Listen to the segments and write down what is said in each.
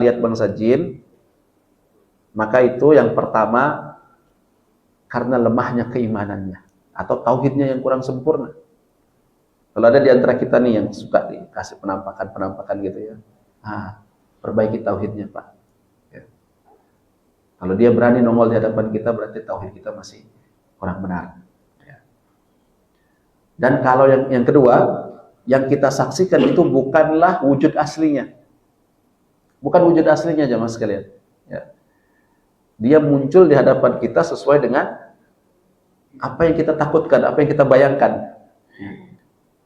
lihat bangsa jin, maka itu yang pertama karena lemahnya keimanannya atau tauhidnya yang kurang sempurna. Kalau ada di antara kita nih yang suka dikasih penampakan gitu ya, perbaiki tauhidnya Pak. Ya. Kalau dia berani nongol di hadapan kita, berarti tauhid kita masih kurang benar. Ya. Dan kalau yang kedua, yang kita saksikan itu bukanlah wujud aslinya. Bukan wujud aslinya jemaah sekalian. Ya. Dia muncul di hadapan kita sesuai dengan apa yang kita takutkan, apa yang kita bayangkan.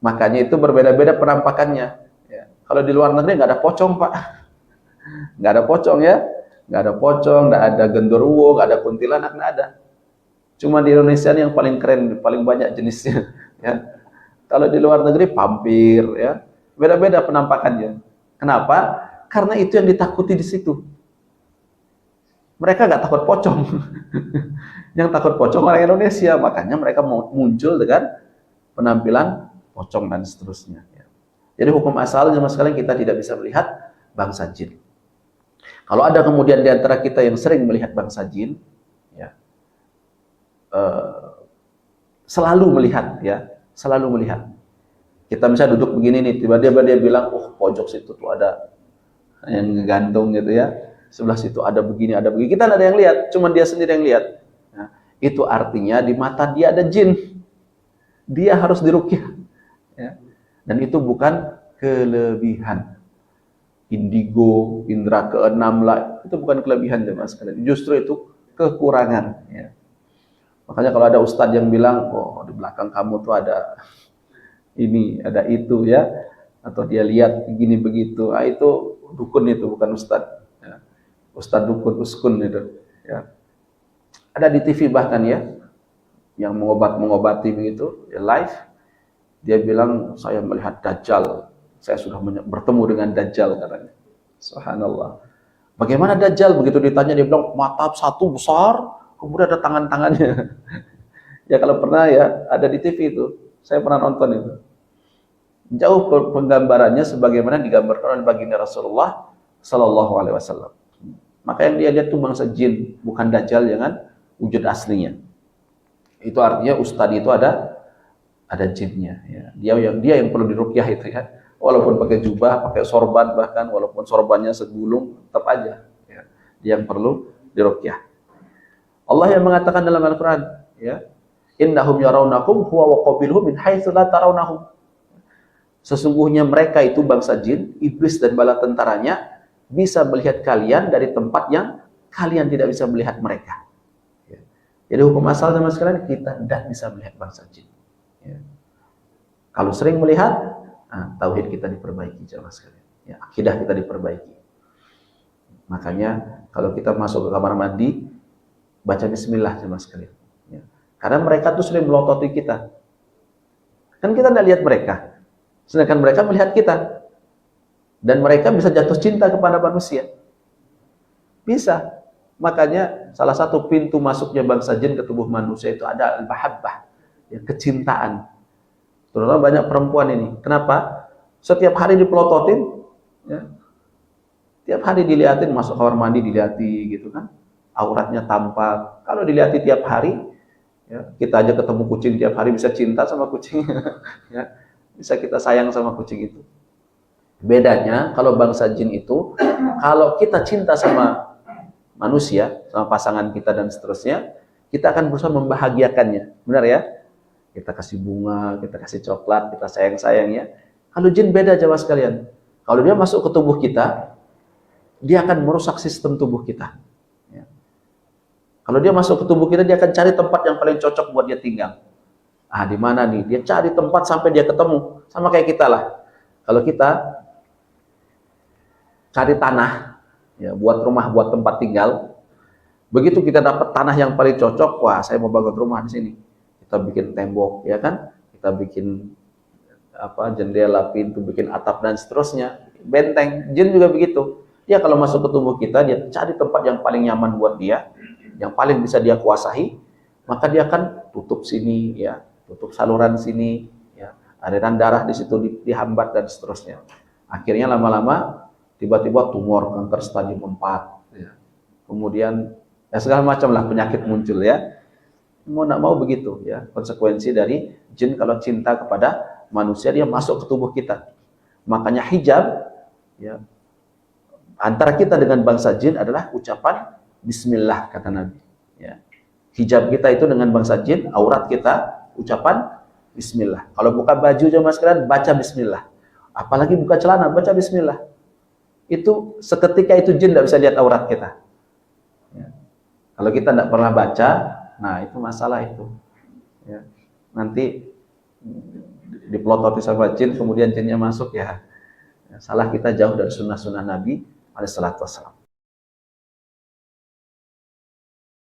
Makanya itu berbeda-beda penampakannya. Ya. Kalau di luar negeri nggak ada pocong Pak, nggak ada pocong ya, nggak ada pocong, nggak ada genderuwo, nggak ada kuntilanak, nggak ada. Cuma di Indonesia yang paling keren, paling banyak jenisnya. Ya. Kalau di luar negeri pampir, ya, beda-beda penampakannya. Kenapa? Karena itu yang ditakuti di situ. Mereka nggak takut pocong. Yang takut pocong orang Indonesia, makanya mereka muncul dengan penampilan pocong dan seterusnya. Jadi hukum asalnya mas sekalian kita tidak bisa melihat bangsa jin. Kalau ada kemudian di antara kita yang sering melihat bangsa jin, ya, selalu melihat, ya, selalu melihat. Kita misalnya duduk begini nih, tiba-tiba dia bilang, pojok situ tuh ada yang ngegantung gitu ya, sebelah situ ada begini, ada begini. Kita tidak ada yang lihat, cuma dia sendiri yang lihat. Nah, itu artinya di mata dia ada jin. Dia harus diruqyah. Ya. Dan itu bukan kelebihan. Indigo, indra keenam lah, itu bukan kelebihan jemaah sekalian. Justru itu kekurangan. Ya. Makanya kalau ada ustadz yang bilang, di belakang kamu tuh ada ini, ada itu ya, atau dia lihat begini begitu, itu dukun, itu bukan ustadz. Ya. Ustadz dukun, uskun itu. Ya. Ada di TV bahkan ya, yang mengobati begitu, ya, live. Dia bilang, saya melihat Dajjal. Saya sudah bertemu dengan Dajjal katanya. Subhanallah. Bagaimana Dajjal? Begitu ditanya dia bilang, mata satu besar, kemudian ada tangan-tangannya. Ya kalau pernah ya, ada di TV itu. Saya pernah nonton itu. Jauh penggambarannya sebagaimana digambarkan oleh baginda Rasulullah Sallallahu Alaihi Wasallam. Maka yang dia lihat itu bangsa jin, bukan Dajjal, jangan wujud aslinya. Itu artinya ustadz itu ada jinnya. Ya. Dia yang perlu diruqyah itu ya. Walaupun pakai jubah, pakai sorban, bahkan walaupun sorbannya segulung, tetap aja. Ya. Dia yang perlu diruqyah. Allah yang mengatakan dalam Al-Quran, ya, innahum yarawnakum huwa wa qabiluhum min haitsu la tarawnahum. Sesungguhnya mereka itu bangsa jin, iblis dan bala tentaranya bisa melihat kalian dari tempat yang kalian tidak bisa melihat mereka. Ya. Jadi hukum asal sama sekalian kita tidak bisa melihat bangsa jin. Ya. Kalau sering melihat, tauhid kita diperbaiki jemaah sekalian. Ya, akidah kita diperbaiki. Makanya kalau kita masuk ke kamar mandi, baca bismillah jemaah sekalian. Ya. Karena mereka tuh sering melototi kita. Kan kita tidak lihat mereka. Sedangkan mereka melihat kita. Dan mereka bisa jatuh cinta kepada manusia. Bisa. Makanya salah satu pintu masuknya bangsa jin ke tubuh manusia itu ada al-mahabbah, ya, kecintaan. Terutama banyak perempuan ini. Kenapa? Setiap hari dipelototin, ya. Tiap hari dilihatin, masuk kamar mandi dilihati gitu kan. Auratnya tampak. Kalau dilihati tiap hari, ya, kita aja ketemu kucing tiap hari bisa cinta sama kucing. Ya. Bisa kita sayang sama kucing itu. Bedanya kalau bangsa jin itu, kalau kita cinta sama manusia, sama pasangan kita dan seterusnya, kita akan berusaha membahagiakannya. Benar ya? Kita kasih bunga, kita kasih coklat, kita sayang-sayang ya. Kalau jin beda jemaah sekalian. Kalau dia masuk ke tubuh kita, dia akan merusak sistem tubuh kita. Ya. Kalau dia masuk ke tubuh kita, dia akan cari tempat yang paling cocok buat dia tinggal. Di mana nih? Dia cari tempat sampai dia ketemu. Sama kayak kita lah. Kalau kita cari tanah, ya, buat rumah, buat tempat tinggal. Begitu kita dapat tanah yang paling cocok, wah, saya mau bangun rumah di sini. Kita bikin tembok, ya kan? Kita bikin jendela, pintu, bikin atap dan seterusnya. Benteng. Jin juga begitu. Dia kalau masuk ke tubuh kita, dia cari tempat yang paling nyaman buat dia, yang paling bisa dia kuasai, maka dia akan tutup sini, ya, tutup saluran sini, ya, aliran darah di situ dihambat dan seterusnya. Akhirnya lama-lama tiba-tiba tumor kanker stadium 4, ya. Kemudian ya segala macam lah penyakit muncul ya. Mau nak mau begitu ya, konsekuensi dari jin kalau cinta kepada manusia dia masuk ke tubuh kita. Makanya hijab ya antara kita dengan bangsa jin adalah ucapan bismillah kata Nabi ya. Hijab kita itu dengan bangsa jin, aurat kita ucapan bismillah. Kalau buka baju jemaah sekalian baca bismillah. Apalagi buka celana baca bismillah. Itu seketika itu jin tidak bisa lihat aurat kita. Ya. Kalau kita tidak pernah baca, nah itu masalah itu. Ya. Nanti dipelototi sama jin, kemudian jinnya masuk ya. Salah kita jauh dari sunnah-sunnah Nabi alaihissalatu wassalam.